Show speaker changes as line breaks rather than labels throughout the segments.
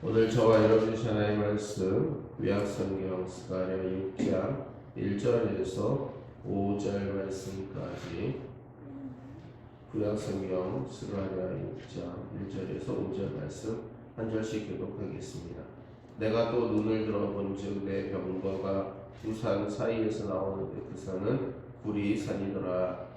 오늘 저와 여러분이 하나의 말씀 구약성경 스가랴 6장 1절에서 5절 말씀까지 구약성경 스가랴 6장 1절에서 5절 말씀 한 절씩 교독하겠습니다. 내가 또 눈을 들어본즉 내 병거가 두 산 사이에서 나오는데 그 산은 구리 산이더라.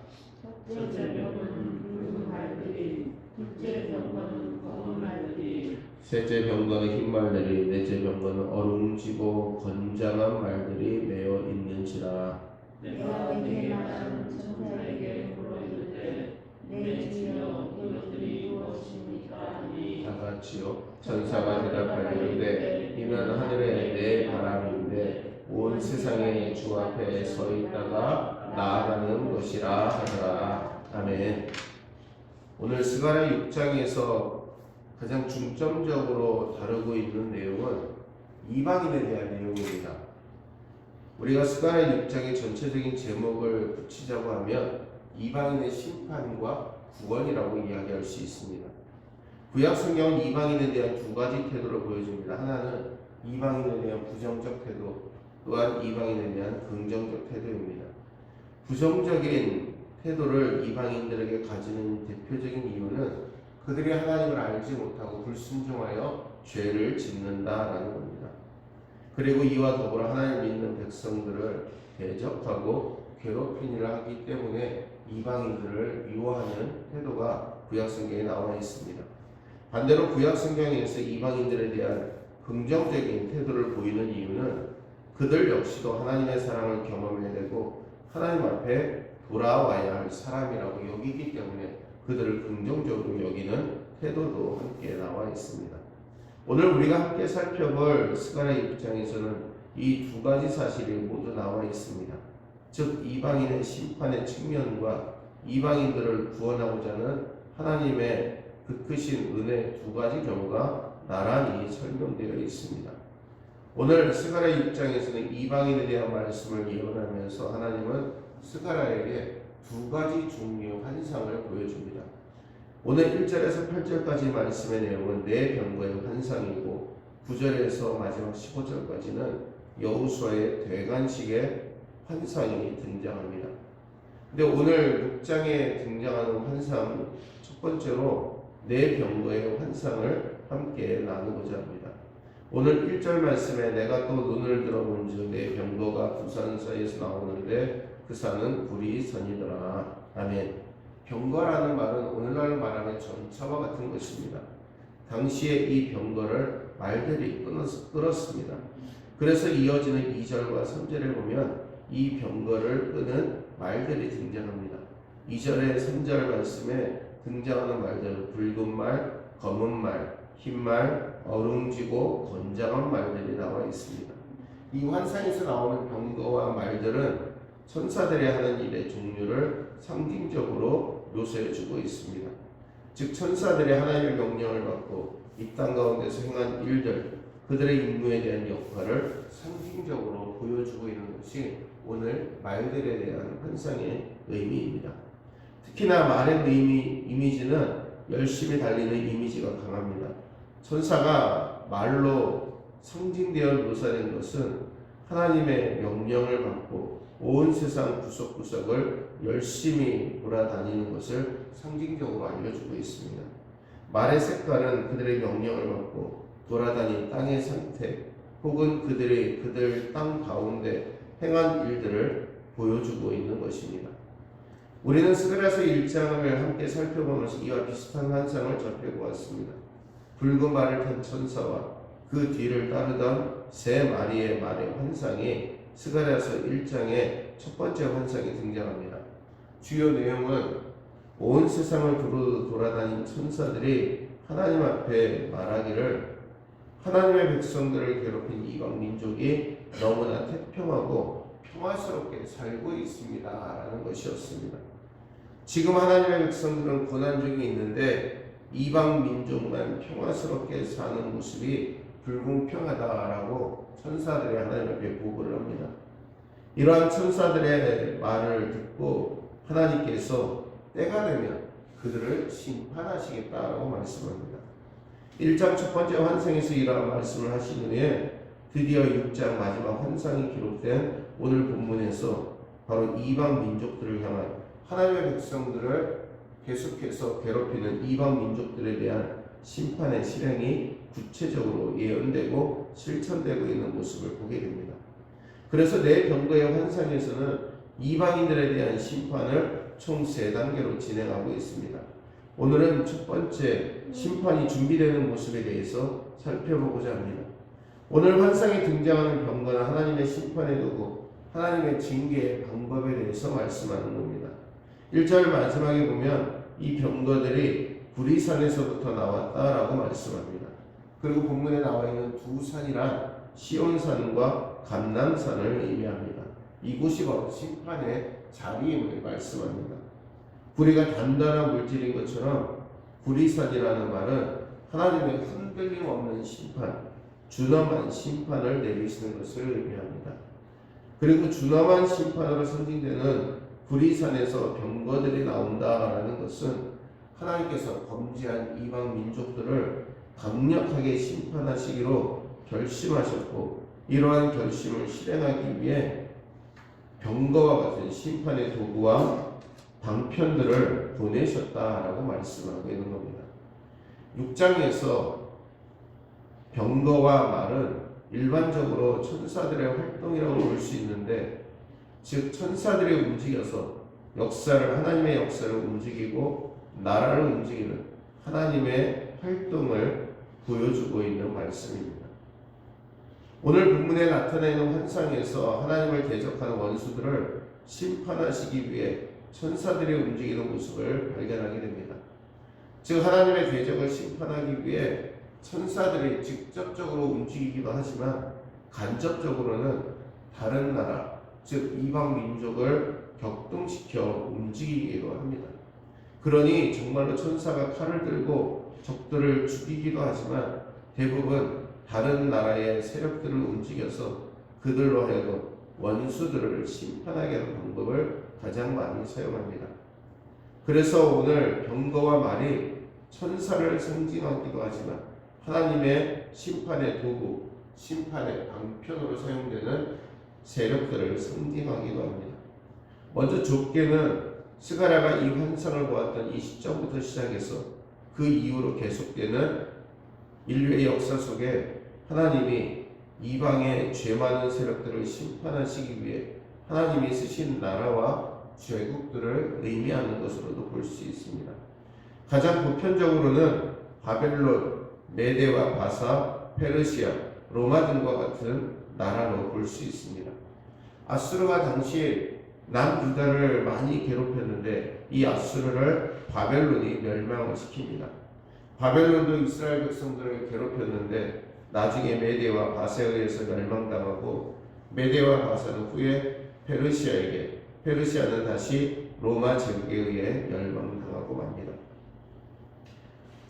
첫째 병거는 붉은 말들이, 둘째 병거는 검은 말들이,
셋째 병거는 흰 말들이, 넷째 병거는 어룽지고 건장한 말들이 메어 있는지라.
내가 네 말하는 천사에게 물어이르되 내 주여 이것들이 무엇입니까 하니
다 같이요. 천사가 대답하이르되 이는 하늘의 내 바람인데 온 세상의 주 앞에 서 있다가 나아가는 것이라 하더라. 아멘. 오늘 스가랴 6장에서 가장 중점적으로 다루고 있는 내용은 이방인에 대한 내용입니다. 우리가 스가랴 6장의 전체적인 제목을 붙이자고 하면 이방인의 심판과 구원이라고 이야기할 수 있습니다. 구약 성경은 이방인에 대한 두 가지 태도를 보여줍니다. 하나는 이방인에 대한 부정적 태도, 또한 이방인에 대한 긍정적 태도입니다. 부정적인 태도를 이방인들에게 가지는 대표적인 이유는 그들이 하나님을 알지 못하고 불순종하여 죄를 짓는다라는 겁니다. 그리고 이와 더불어 하나님을 믿는 백성들을 대적하고 괴롭힌 일을 하기 때문에 이방인들을 미워하는 태도가 구약성경에 나와 있습니다. 반대로 구약성경에서 이방인들에 대한 긍정적인 태도를 보이는 이유는 그들 역시도 하나님의 사랑을 경험해내고 하나님 앞에 돌아와야 할 사람이라고 여기기 때문에 그들을 긍정적으로 여기는 태도도 함께 나와 있습니다. 오늘 우리가 함께 살펴볼 스가랴 6장에서는 이 두 가지 사실이 모두 나와 있습니다. 즉 이방인의 심판의 측면과 이방인들을 구원하고자 하는 하나님의 그 크신 은혜 두 가지 경우가 나란히 설명되어 있습니다. 오늘 스가랴 6장에서는 이방인에 대한 말씀을 예언하면서 하나님은 스가랴에게 두 가지 종류의 환상을 보여줍니다. 오늘 1절에서 8절까지 말씀의 내용은 네 병거의 환상이고 9절에서 마지막 15절까지는 여호수아의 대관식의 환상이 등장합니다. 근데 오늘 6장에 등장하는 환상 첫 번째로 네 병거의 환상을 함께 나누고자 합니다. 오늘 1절 말씀에 내가 또 눈을 들어본즉 내 병거가 두 산 사이에서 나오는데 그 산은 구리 산이더라. 아멘. 병거라는 말은 오늘날 말하는 전차와 같은 것입니다. 당시에 이 병거를 말들이 끌었습니다. 그래서 이어지는 2절과 3절에 보면 이 병거를 끄는 말들이 등장합니다. 2절의 3절 말씀에 등장하는 말들은 붉은 말, 검은 말, 흰 말, 어룽지고 건장한 말들이 나와 있습니다. 이 환상에서 나오는 병거와 말들은 천사들이 하는 일의 종류를 상징적으로 묘사해주고 있습니다. 즉 천사들이 하나님의 명령을 받고 이 땅 가운데서 행한 일들, 그들의 임무에 대한 역할을 상징적으로 보여주고 있는 것이 오늘 말들에 대한 환상의 의미입니다. 특히나 말의 이미지는 열심히 달리는 이미지가 강합니다. 천사가 말로 상징되어 묘사된 것은 하나님의 명령을 받고 온 세상 구석구석을 열심히 돌아다니는 것을 상징적으로 알려주고 있습니다. 말의 색깔은 그들의 명령을 받고 돌아다닌 땅의 상태 혹은 그들 땅 가운데 행한 일들을 보여주고 있는 것입니다. 우리는 스가랴서 1장을 함께 살펴보면서 이와 비슷한 환상을 접해보았습니다. 붉은 말을 탄 천사와 그 뒤를 따르던 세 마리의 말의 환상이 스가랴서 1장의 첫 번째 환상이 등장합니다. 주요 내용은 온 세상을 돌아다닌 천사들이 하나님 앞에 말하기를 하나님의 백성들을 괴롭힌 이방 민족이 너무나 태평하고 평화스럽게 살고 있습니다 라는 것이었습니다. 지금 하나님의 백성들은 고난 중에 있는데 이방 민족만 평화스럽게 사는 모습이 불공평하다라고 천사들이 하나님 앞에 보고를 합니다. 이러한 천사들의 말을 듣고 하나님께서 때가 되면 그들을 심판하시겠다라고 말씀합니다. 1장 첫 번째 환상에서 이러한 말씀을 하신 후에 드디어 6장 마지막 환상이 기록된 오늘 본문에서 바로 이방 민족들을 향한 하나님의 백성들을 계속해서 괴롭히는 이방 민족들에 대한 심판의 실행이 구체적으로 예언되고 실천되고 있는 모습을 보게 됩니다. 그래서 내 병거의 환상에서는 이방인들에 대한 심판을 총 3단계로 진행하고 있습니다. 오늘은 첫 번째 심판이 준비되는 모습에 대해서 살펴보고자 합니다. 오늘 환상에 등장하는 병거는 하나님의 심판의 도구, 하나님의 징계의 방법에 대해서 말씀하는 겁니다. 1절 마지막에 보면 이 병거들이 구리산에서부터 나왔다라고 말씀합니다. 그리고 본문에 나와 있는 두 산이란 시온산과 감람산을 의미합니다. 이곳이 바로 심판의 자리임을 말씀합니다. 구리가 단단한 물질인 것처럼 구리산이라는 말은 하나님의 흔들림 없는 심판, 준엄한 심판을 내리시는 것을 의미합니다. 그리고 준엄한 심판으로 상징되는 구리산에서 병거들이 나온다라는 것은 하나님께서 범죄한 이방 민족들을 강력하게 심판하시기로 결심하셨고, 이러한 결심을 실행하기 위해 병거와 같은 심판의 도구와 방편들을 보내셨다라고 말씀하고 있는 겁니다. 6장에서 병거와 말은 일반적으로 천사들의 활동이라고 볼 수 있는데, 즉 천사들이 움직여서 하나님의 역사를 움직이고 나라를 움직이는 하나님의 활동을 보여주고 있는 말씀입니다. 오늘 본문에 나타내는 환상에서 하나님을 대적하는 원수들을 심판하시기 위해 천사들이 움직이는 모습을 발견하게 됩니다. 즉 하나님의 대적을 심판하기 위해 천사들이 직접적으로 움직이기도 하지만 간접적으로는 다른 나라, 즉 이방 민족을 격동시켜 움직이기도 합니다. 그러니 정말로 천사가 칼을 들고 적들을 죽이기도 하지만 대부분 다른 나라의 세력들을 움직여서 그들로 하여금 원수들을 심판하게 하는 방법을 가장 많이 사용합니다. 그래서 오늘 병거와 말이 천사를 상징하기도 하지만 하나님의 심판의 도구, 심판의 방편으로 사용되는 세력들을 상징하기도 합니다. 먼저 좁게는 스가랴가 이 환상을 보았던 이 시점부터 시작해서 그 이후로 계속되는 인류의 역사 속에 하나님이 이방의 죄 많은 세력들을 심판하시기 위해 하나님이 쓰신 나라와 제국들을 의미하는 것으로도 볼 수 있습니다. 가장 보편적으로는 바벨론, 메데와 바사, 페르시아, 로마 등과 같은 나라로 볼 수 있습니다. 아수르가 당시 남유다를 많이 괴롭혔는데 이 아수르를 바벨론이 멸망을 시킵니다. 바벨론도 이스라엘 백성들을 괴롭혔는데 나중에 메데와 바사에 의해서 멸망당하고, 메데와 바사는 후에 페르시아에게, 페르시아는 다시 로마 제국에 의해 멸망당하고 맙니다.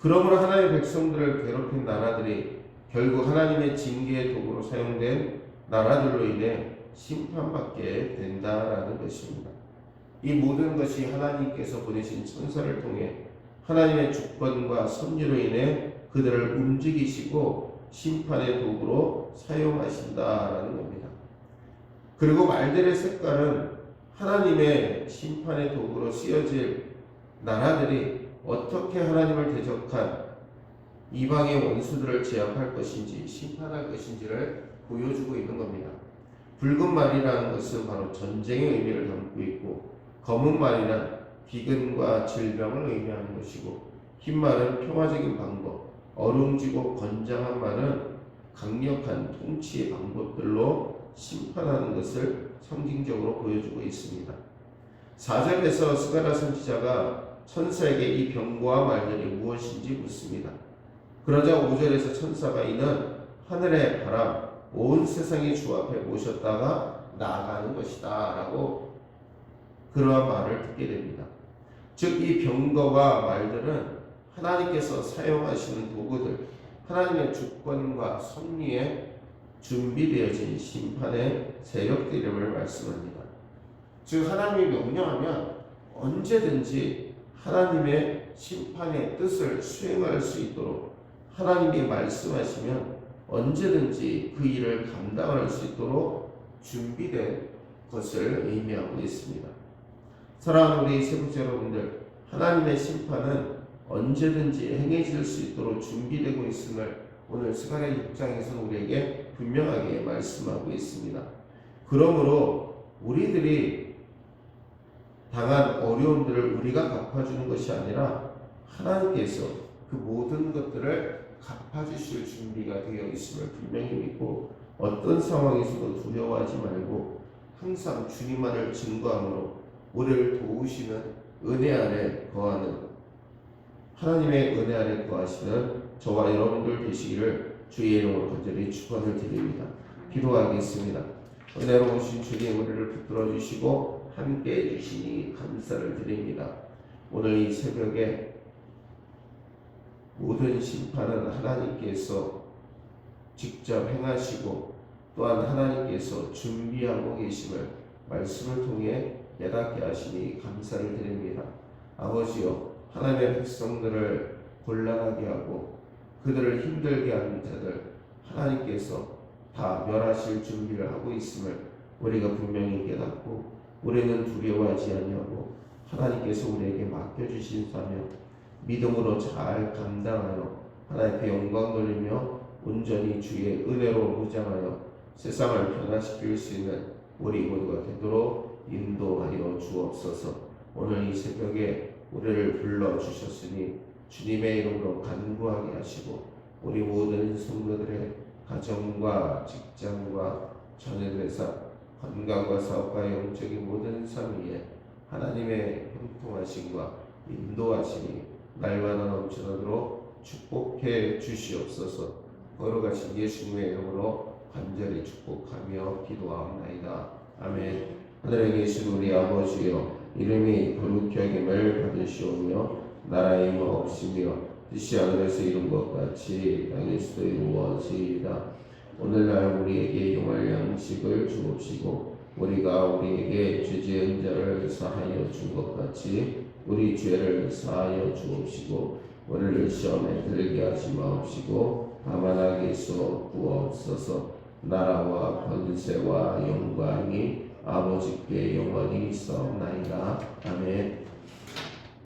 그러므로 하나님의 백성들을 괴롭힌 나라들이 결국 하나님의 징계의 도구로 사용된 나라들로 인해 심판받게 된다라는 것입니다. 이 모든 것이 하나님께서 보내신 천사를 통해 하나님의 주권과 섭리로 인해 그들을 움직이시고 심판의 도구로 사용하신다라는 겁니다. 그리고 말들의 색깔은 하나님의 심판의 도구로 쓰여질 나라들이 어떻게 하나님을 대적한 이방의 원수들을 제압할 것인지 심판할 것인지를 보여주고 있는 겁니다. 붉은 말이라는 것은 바로 전쟁의 의미를 담고 있고, 검은 말이란 기근과 질병을 의미하는 것이고, 흰 말은 평화적인 방법, 어룽지고 건장한 말은 강력한 통치의 방법들로 심판하는 것을 상징적으로 보여주고 있습니다. 4절에서 스가랴 선지자가 천사에게 이 병거와 말들이 무엇인지 묻습니다. 그러자 5절에서 천사가 이는 하늘의 바람, 온 세상의 주 앞에 모셨다가 나아가는 것이다 라고 그러한 말을 듣게 됩니다. 즉 이 병거와 말들은 하나님께서 사용하시는 도구들, 하나님의 주권과 섭리에 준비되어진 심판의 세력들임을 말씀합니다. 즉 하나님이 명령하면 언제든지 하나님의 심판의 뜻을 수행할 수 있도록 하나님이 말씀하시면 언제든지 그 일을 감당할 수 있도록 준비된 것을 의미하고 있습니다. 사랑하는 우리 세부자 여러분들, 하나님의 심판은 언제든지 행해질 수 있도록 준비되고 있음을 오늘 스가랴 6장에서는 우리에게 분명하게 말씀하고 있습니다. 그러므로 우리들이 당한 어려움들을 우리가 갚아주는 것이 아니라 하나님께서 그 모든 것들을 갚아주실 준비가 되어 있음을 분명히 믿고 어떤 상황에서도 두려워하지 말고 항상 주님만을 증거함으로 우리를 도우시는 은혜 아래 거하는 하나님의 은혜 아래 거하시는 저와 여러분들 되시기를 주의 이름으로 간절히 축원을 드립니다. 기도하겠습니다. 은혜로우신 주님 우리를 붙들어 주시고 함께 해주시니 감사를 드립니다. 오늘 이 새벽에 모든 심판은 하나님께서 직접 행하시고 또한 하나님께서 준비하고 계심을 말씀을 통해 깨닫게 하시니 감사를 드립니다. 아버지여, 하나님의 백성들을 곤란하게 하고 그들을 힘들게 하는 자들 하나님께서 다 멸하실 준비를 하고 있음을 우리가 분명히 깨닫고 우리는 두려워하지 아니하고 하나님께서 우리에게 맡겨주신 사명 믿음으로 잘 감당하여 하나님께 영광 돌리며 온전히 주의 은혜로 무장하여 세상을 변화시킬 수 있는 우리 모두가 되도록 인도하여 주옵소서. 오늘 이 새벽에 우리를 불러주셨으니 주님의 이름으로 간구하게 하시고 우리 모든 성도들의 가정과 직장과 자녀들의 건강과 사업과 영적인 모든 삶 위에 하나님의 형통하심과 인도하심이 날마다 넘쳐나도록 축복해 주시옵소서. 거룩하신 예수님의 이름으로 간절히 축복하며 기도하옵나이다. 아멘. 하늘에 계신 우리 아버지여, 이름이 거룩히 여김을 받으시오며 나라의 임하옵시며 뜻이 하늘에서 이룬 것 같이 땅에서도 이루어지이다. 오늘날 우리에게 용할 양식을 주옵시고 우리가 우리에게 죄 지은 자를 사하여 준 것 같이 우리 죄를 사하여 주옵시고 우리를 시험에 들게 하지 마옵시고 다만 악에서 구하옵소서. 나라와 권세와 영광이 아버지께 영원히 있사옵나이다. 아멘.